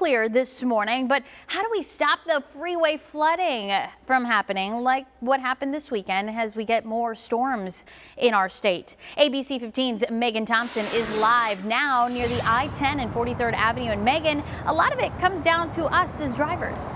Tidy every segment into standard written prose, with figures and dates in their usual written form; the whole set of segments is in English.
clear this morning, but how do we stop the freeway flooding from happening like what happened this weekend as we get more storms in our state? ABC 15's Megan Thompson is live now near the I-10 and 43rd Avenue. And Megan, a lot of it comes down to us as drivers.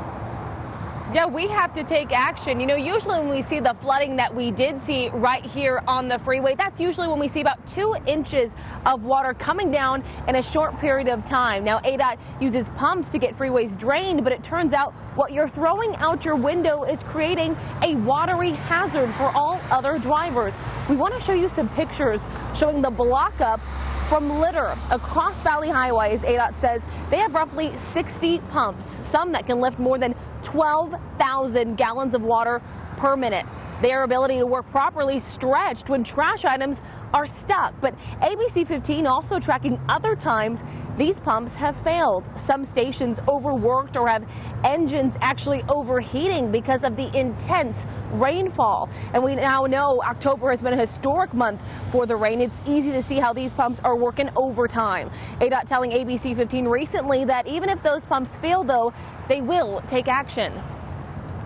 Yeah, we have to take action. You know, usually when we see the flooding that we did see right here on the freeway, that's usually when we see about 2 inches of water coming down in a short period of time. Now, ADOT uses pumps to get freeways drained, but it turns out what you're throwing out your window is creating a watery hazard for all other drivers. We want to show you some pictures showing the block up from litter across Valley Highways. ADOT says they have roughly 60 pumps, some that can lift more than 12,000 gallons of water per minute. Their ability to work properly stretched when trash items are stuck. But ABC 15 also tracking other times these pumps have failed. Some stations overworked or have engines actually overheating because of the intense rainfall. And we now know October has been a historic month for the rain. It's easy to see how these pumps are working overtime. ADOT telling ABC 15 recently that even if those pumps fail, though, they will take action.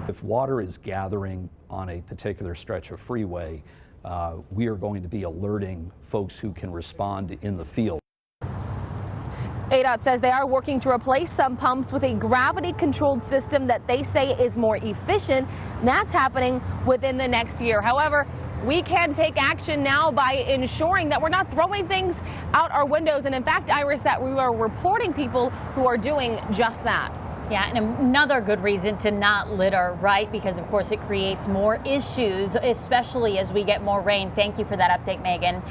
If water is gathering on a particular stretch of freeway, we are going to be alerting folks who can respond in the field. ADOT says they are working to replace some pumps with a gravity-controlled system that they say is more efficient. And that's happening within the next year. However, we can take action now by ensuring that we're not throwing things out our windows. And in fact, Iris, that we are reporting people who are doing just that. Yeah, and another good reason to not litter, right? Because, of course, it creates more issues, especially as we get more rain. Thank you for that update, Megan.